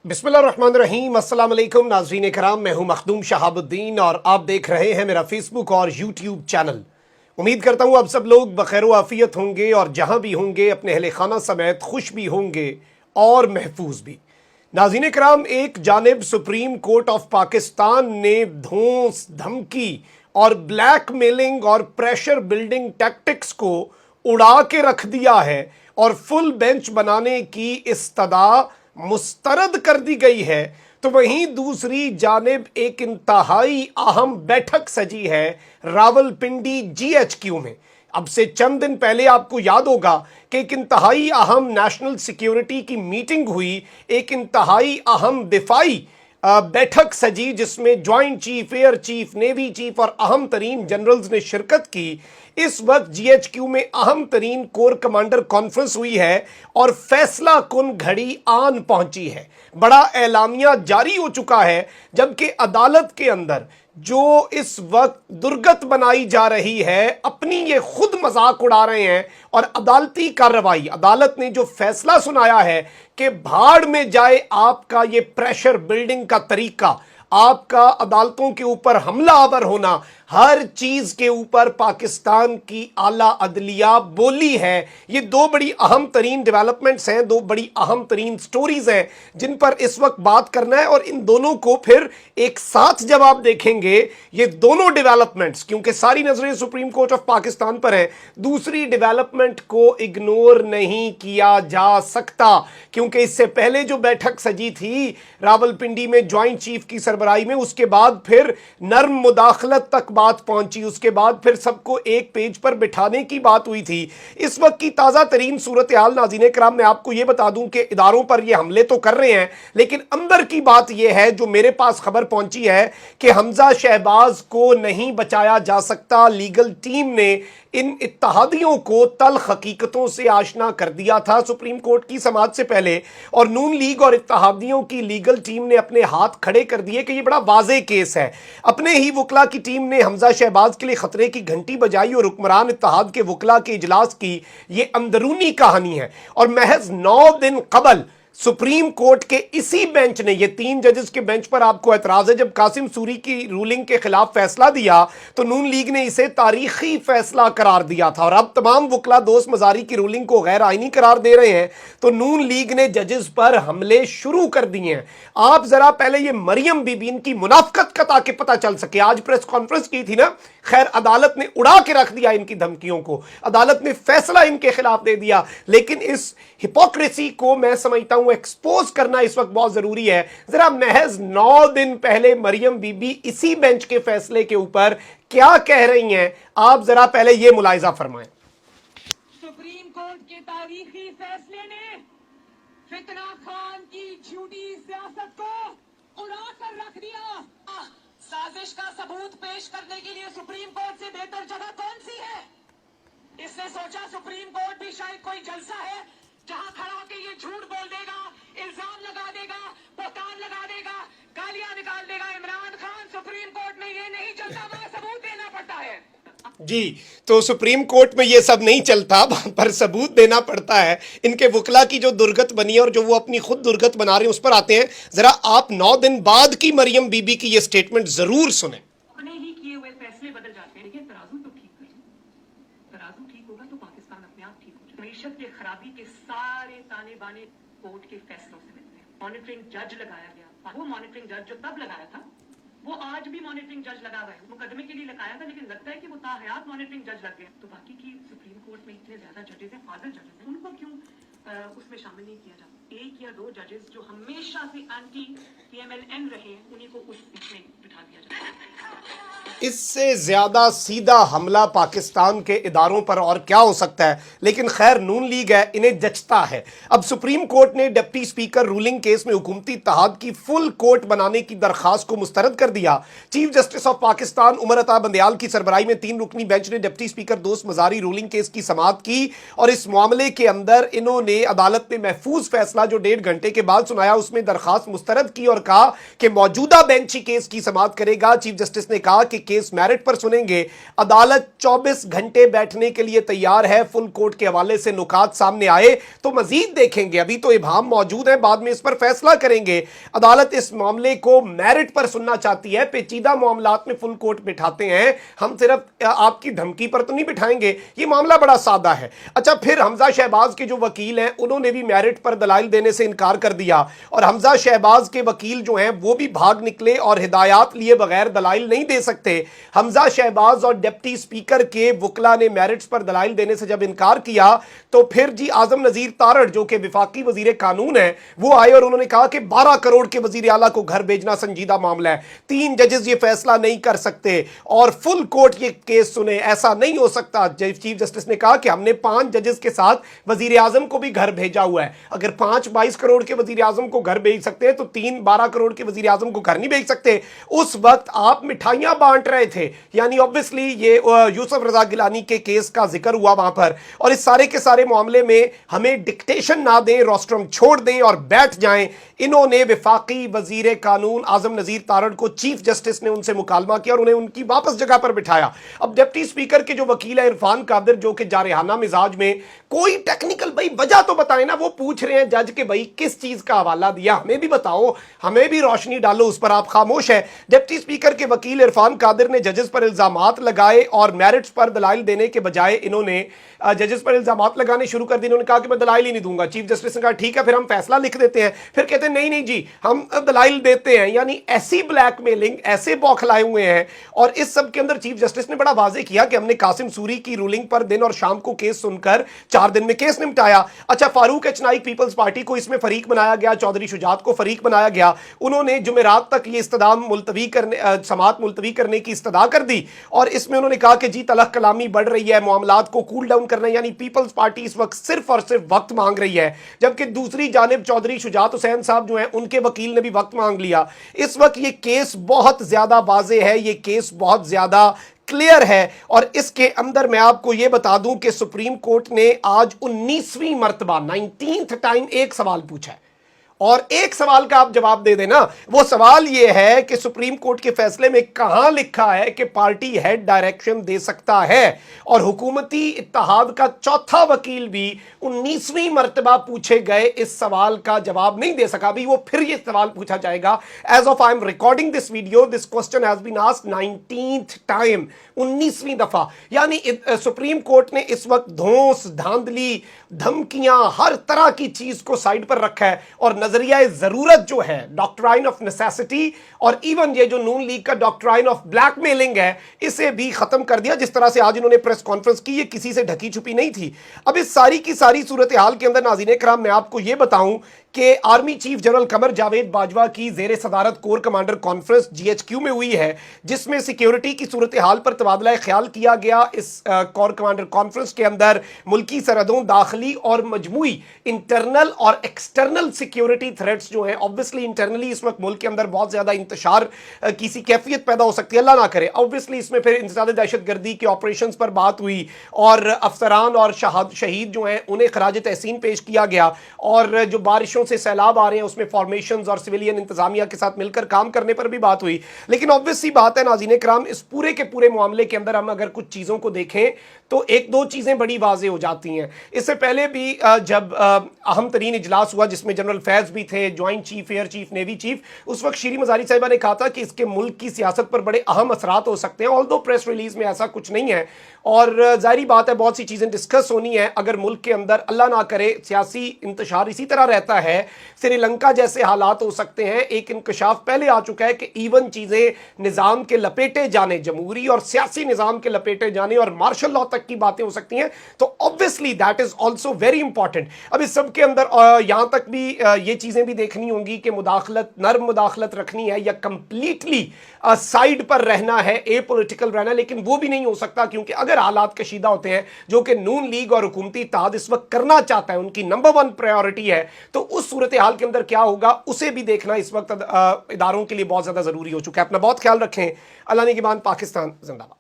बिस्मिल्लाहिर्रहमानिर्रहीम। अस्सलाम वालेकुम नाज़रीन कराम, मैं हूं मखदूम शहाबुद्दीन और आप देख रहे हैं मेरा फेसबुक और यूट्यूब चैनल। उम्मीद करता हूं आप सब लोग बखैर व आफियत होंगे और जहां भी होंगे अपने अहले खाना समेत खुश भी होंगे और महफूज भी। नाज़रीन कराम, एक जानिब सुप्रीम कोर्ट ऑफ पाकिस्तान ने धौंस, धमकी और ब्लैक मेलिंग और प्रेशर बिल्डिंग टैक्टिक्स को उड़ा के रख दिया है और फुल बेंच बनाने की इस्तदा मुस्तरद कर दी गई है, तो वहीं दूसरी जानिब एक इंतहाई अहम बैठक सजी है रावलपिंडी जीएचक्यू में। अब से चंद दिन पहले आपको याद होगा कि एक इंतहाई अहम नेशनल सिक्योरिटी की मीटिंग हुई, एक इंतहाई अहम दिफाई बैठक सजी जिसमें joint chief, air chief, navy chief और अहम तरीन जनरल्स ने शिरकत की। इस वक्त जीएचक्यू में अहम तरीन कोर कमांडर कॉन्फ्रेंस हुई है और फैसला कुन घड़ी आन पहुंची है। बड़ा एलामिया जारी हो चुका है, जबकि अदालत के अंदर जो इस वक्त दुर्गत बनाई जा रही है, अपनी ये खुद मजाक उड़ा रहे हैं। और अदालती कार्रवाई, अदालत ने जो फैसला सुनाया है कि भाड़ में जाए आपका ये प्रेशर बिल्डिंग का तरीका, आपका अदालतों के ऊपर हमला आवर होना, हर चीज के ऊपर पाकिस्तान की आला अदलिया बोली है। ये दो बड़ी अहम तरीन डेवलपमेंट्स हैं, दो बड़ी अहम तरीन स्टोरीज हैं जिन पर इस वक्त बात करना है। और इन दोनों को फिर एक साथ जब आप देखेंगे, ये दोनों डेवलपमेंट्स, क्योंकि सारी नजरें सुप्रीम कोर्ट ऑफ पाकिस्तान पर हैं, दूसरी डेवलपमेंट को इग्नोर नहीं किया जा सकता। क्योंकि इससे पहले जो बैठक सजी थी रावलपिंडी में ज्वाइंट चीफ की सरबराही में, उसके बाद फिर नर्म मुदाखलत तक बात पहुंची, उसके बाद फिर सबको एक पेज पर बिठाने की बात हुई थी। इस वक्त की ताजा तरीन सूरत हाल नाज़रीन कराम, मैं आपको यह बता दूं कि इदारों पर ये हमले तो कर रहे हैं, लेकिन अंदर की बात यह है, जो मेरे पास खबर पहुंची है कि हमजा शहबाज को नहीं बचाया जा सकता। लीगल टीम ने इन इत्तहादियों को तल्ख हकीकतों से आशना कर दिया था सुप्रीम कोर्ट की समाअत से पहले, और नून लीग और इत्तहादियों की लीगल टीम ने अपने हाथ खड़े कर दिए कि यह बड़ा वाज़ेह केस है। अपने ही वकला की टीम ने हमजा शहबाज के लिए खतरे की घंटी बजाई और हुक्मरान इत्तहाद के वकला के इजलास की ये अंदरूनी कहानी है। और महज 9 दिन कबल सुप्रीम कोर्ट के इसी बेंच ने, ये 3 जजेस के बेंच पर आपको एतराज है, जब कासिम सूरी की रूलिंग के खिलाफ फैसला दिया तो नून लीग ने इसे तारीखी फैसला करार दिया था। और अब तमाम वकला दोस्त मजारी की रूलिंग को गैर आईनी करार दे रहे हैं, तो नून लीग ने जजेस पर हमले शुरू कर दिए हैं। आप जरा पहले ये मरियम बीबी, इनकी मुनाफकत का ताकि पता चल सके, आज प्रेस कॉन्फ्रेंस की थी ना, खैर अदालत ने उड़ा के रख दिया इनकी धमकियों को, अदालत ने फैसला इनके खिलाफ दे दिया। लेकिन इस हिपोक्रेसी को मैं समझता हूं एक्सपोज करना इस वक्त बहुत जरूरी है। जरा महज 9 दिन पहले मरियम बीबी इसी बेंच के फैसले के ऊपर क्या कह रही हैं, आप जरा पहले ये मुलाहिजा फरमाएं। सुप्रीम कोर्ट के तारीखी फैसले ने फितना खान की झूठी सियासत को उड़ा कर रख दिया। साजिश का सबूत पेश करने के लिए सुप्रीम कोर्ट से बेहतर जगह कौन सी है? इसने सोचा सुप्रीम कोर्ट भी शायद कोई जलसा है जहां खड़ा होकर ये झूठ बोल देगा, इल्जाम लगा देगा, बहतान लगा देगा, गालियां निकाल देगा। इमरान खान, सुप्रीम कोर्ट में ये नहीं चलता, वहां सबूत देना पड़ता है। जी, तो सुप्रीम कोर्ट में ये सब नहीं चलता, पर सबूत देना पड़ता है। इनके वकला की जो दुर्गत बनी है और जो वो अपनी खुद दुर्गत बना रहे हैं, उस पर आते हैं। जरा आप 9 दिन बाद की मरियम बीबी की ये स्टेटमेंट जरूर सुने। अपने ही किए हुए फैसले बदल जाते हैं, लेकिन तराजू तो ठीक है। तराजू ठीक होगा तो पाकिस्तान अपने आप ठीक हो जाएगा। मईशत की खराबी के सारे ताने बाने कोर्ट के फैसलों से मिलते हैं। मॉनिटरिंग जज लगाया गया, वो मॉनिटरिंग जज जो तब लगाया था वो आज भी मॉनिटरिंग जज लगा हुआ है। मुकदमे के लिए लगाया था, लेकिन लगता है कि वो ताहयात मॉनिटरिंग जज लग गया। तो बाकी की सुप्रीम कोर्ट में इतने ज्यादा जजेस हैं, फादर जजेस हैं, उनको क्यों उसमें शामिल नहीं किया जाता? 1 या 2 जजेस जो हमेशा से एंटी PMLN रहे हैं, उन्हीं को उस इसमें बिठा दिया जाता। इससे ज्यादा सीधा हमला पाकिस्तान के इदारों पर और क्या हो सकता है। लेकिन खैर, नून लीग है, इन्हें जचता है। अब सुप्रीम कोर्ट ने डिप्टी स्पीकर रूलिंग केस में हुकूमती इत्तेहाद की फुल कोर्ट बनाने की दरखास्त को मुस्तरद कर दिया। Chief justice of Pakistan Umar Ata Bandial की सरबराही में 3 रुकनी बेंच ने deputy speaker Dost Mazari ruling case की समाअत की और इस मामले के अंदर इन्होंने, अदालत ने महफूज फैसला फैसला जो 1.5 घंटे के बाद सुनाया उसमें दरखास्त मुस्तरद की और कहा कि मौजूदा बेंच ही केस की समाअत करेगा। चीफ जस्टिस ने कहा कि केस मेरिट पर सुनेंगे, अदालत 24 घंटे बैठने के लिए तैयार है। फुल कोर्ट के हवाले से नुकात सामने आए तो मजीद देखेंगे, अभी तो इबाहम मौजूद है, बाद में इस पर फैसला करेंगे। अदालत इस मामले को मेरिट पर सुनना चाहती है, पेचीदा मामलात में फुल कोर्ट बिठाते हैं, हम सिर्फ आपकी धमकी पर तो नहीं बिठाएंगे। ये मामला बड़ा सादा है। अच्छा, फिर हमजा शहबाज के जो वकील हैं उन्होंने भी मेरिट पर दलाइल देने से इनकार कर दिया और हमजा शहबाज के वकील जो हैं वो भी भाग निकले और हिदायत लिए बगैर दलाइल नहीं दे सकते। हमजा शहबाज और डिप्टी स्पीकर के वकला ने मेरिट्स पर दलाइल देने से जब इनकार किया तो फिर जी आजम नजीर तारड़ जो कि विफाकी वजीर कानून है वो आए और उन्होंने कहा कि 12 करोड़ के वजीर आला को घर भेजना संजीदा मामला है, 3 जजेस ये फैसला नहीं कर सकते और फुल कोर्ट ये केस सुने, ऐसा नहीं हो सकता। चीफ जस्टिस ने कहा कि हमने 5 जजेस के साथ वजीर आजम को भी घर भेजा हुआ है, अगर 5 22 करोड़ के वजीर आजम को घर भेज सकते हैं तो 3 12 करोड़ के वजीर आजम को घर नहीं भेज सकते। उस वक्त आप मिठाइयां बांट रहे थे, यानी ऑब्वियसली ये यूसुफ रजा गिलानी के केस का जिक्र हुआ वहां पर। और इस सारे के सारे मामले में हमें डिक्टेशन ना दें, रोस्ट्रम छोड़ दें और बैठ जाएं। इन्होंने विफाकी वजीर कानून आजम नजीर तारड़ को चीफ जस्टिस ने उनसे मुकालमा किया और उन्हें उनकी वापस जगह पर बिठाया। अब डिप्टी स्पीकर के जो वकील है इरफान कादिर जो कि जारहाना मिजाज में, कोई टेक्निकल भाई वजह तो बताए ना, वो पूछ रहे हैं जज के भाई किस चीज का हवाला दिया, हमें भी बताओ, हमें भी रोशनी डालो उस पर, आप खामोश है। डिप्टी स्पीकर के वकील इरफान कादिर ने जजेस पर इल्जामात लगाए और मेरिट्स पर दलाइल देने के बजाय इन्होंने जजेस पर इल्जामात लगाने शुरू कर दिए। इन्होंने कहा कि मैं दलाइल ही नहीं दूंगा। चीफ जस्टिस ने कहा ठीक है फिर हम फैसला लिख देते हैं, फिर कहते हैं नहीं नहीं जी हम दलाइल देते हैं। यानी ऐसी ब्लैकमेलिंग, ऐसे बौखलाए हुए हैं। और इस सब के अंदर चीफ जस्टिस ने बड़ा वाजे किया कि हमने कासिम सूरी की रूलिंग पर दिन और शाम को केस सुनकर 4 दिन में केस निपटाया। अच्छा, फारूक एच नाइक पीपल्स पार्टी को इसमें फरीक बनाया गया, चौधरी शुजात को फरीक बनाया गया। उन्होंने जुमेरात तक ये इस्तदाम मुलतवी करने, समाअत मुलतवी करने की इस्तदा कर दी और इसमें उन्होंने कहा कि जी तलख कलामी बढ़ रही है, मामलात को कूल डाउन करना, यानी पीपल्स पार्टी इस वक्त सिर्फ और सिर्फ वक्त मांग रही है। जबकि दूसरी जानिब चौधरी शुजात हुसैन साहब जो हैं उनके वकील ने भी वक्त मांग लिया। इस वक्त ये केस बहुत ज्यादा वाज़ेह है, ये केस बहुत ज्यादा क्लियर है। और इसके अंदर मैं आपको यह बता दूं कि सुप्रीम कोर्ट ने आज 19वीं मर्तबा 19th टाइम एक सवाल पूछा है और एक सवाल का आप जवाब दे देना। वो सवाल यह है कि सुप्रीम कोर्ट के फैसले में कहां लिखा है कि पार्टी हेड डायरेक्शन दे सकता है। और हुकूमती इत्तेहाद का चौथा वकील भी 19वीं मर्तबा पूछे गए इस सवाल का जवाब नहीं दे सका। अभी वो फिर ये सवाल पूछा जाएगा। As of I am recording this video this question has been asked 19th time, 19वीं दफा। यानी सुप्रीम कोर्ट ने इस वक्त धौंस, धांधली, धमकियां, हर तरह की चीज को साइड पर रखा है और नजरिया जरूरत जो है, डॉक्ट्राइन ऑफ नेसेसिटी और इवन ये जो नून लीग का डॉक्ट्राइन ऑफ ब्लैकमेलिंग है, इसे भी खत्म कर दिया। जिस तरह से आज इन्होंने प्रेस कॉन्फ्रेंस की, ये किसी से ढकी छुपी नहीं थी। अब इस सारी की सारी सूरत हाल के अंदर नाज़रीन इकराम मैं आपको यह बताऊं कि army chief general Qamar Javed Bajwa की जेर सदारत कोर कमांडर कॉन्फ्रेंस GHQ में हुई है, जिसमें सिक्योरिटी की सूरत हाल पर तबादला ख्याल किया गया। इस कोर कमांडर कॉन्फ्रेंस के अंदर मुल्की सरहदों, दाखिली और मजमूई इंटरनल और एक्सटर्नल सिक्योरिटी थ्रेट्स जो हैं, ऑब्वियसली इंटरनली इस वक्त मुल्क के अंदर बहुत ज्यादा इंतशार की सी कैफियत पैदा हो सकती है, अल्लाह ना करे। ऑब्वियसली इसमें फिर इंसदाद दहशत गर्दी के ऑपरेशन पर बात हुई और अफसरान और शहीद जो हैं उन्हें खराज तहसीन पेश किया गया और जो बारिशों से सैलाब आ रहे हैं उसमें फॉर्मेशंस और सिविलियन इंतजामिया के साथ मिलकर काम करने पर भी बात हुई। लेकिन ऑब्वियस सी बात है नाज़रीन इकराम, इस पूरे के पूरे मामले के अंदर हम अगर कुछ चीज़ों को देखें तो एक दो चीज़ें बड़ी वाज़े हो जाती हैं। इससे पहले भी जब अहम तरीन इजलास हुआ जिसमें जनरल फैज़ भी थे, joint chief, air chief, navy chief, उस वक्त शीरी मज़ारी साहिबा ने कहा था कि इसके मुल्क की सियासत पर बड़े अहम असरात हो सकते हैं। ऑल्दो प्रेस रिलीज में ऐसा कुछ नहीं है और जाहिर बात है बहुत सी चीज़ें डिस्कस होनी है। अगर मुल्क के अंदर अल्लाह ना करे सियासी इंतशार इसी तरह रहता है, श्रीलंका जैसे हालात हो सकते हैं। एक इंकशाफ पहले आ चुका है कि इवन चीज़ें निज़ाम के लपेटे जाने, जमहूरी और सियासी निज़ाम के लपेटे जाने और मार्शल लॉ तक की बातें हो सकती हैं। तो obviously that is also very important. अब इस सब के अंदर यहाँ तक भी ये चीज़ें भी देखनी होंगी कि मुदाखलत, नर्म मुदाखलत रखनी है या कंप्लीटली साइड पर रहना है, ए पॉलिटिकल रहना है। लेकिन वो भी नहीं हो सकता क्योंकि अगर हालात कशीदा होते हैं जो कि नून लीग और हुकूमती इत्तेहाद इस वक्त करना चाहता है, उनकी नंबर 1 प्रायोरिटी है, तो उस सूरत हाल के अंदर क्या होगा उसे भी देखना इस वक्त इदारों के लिए बहुत ज़्यादा ज़रूरी हो चुका है। अपना बहुत ख्याल रखें। अल्लाह ने की मान। पाकिस्तान जिंदाबाद।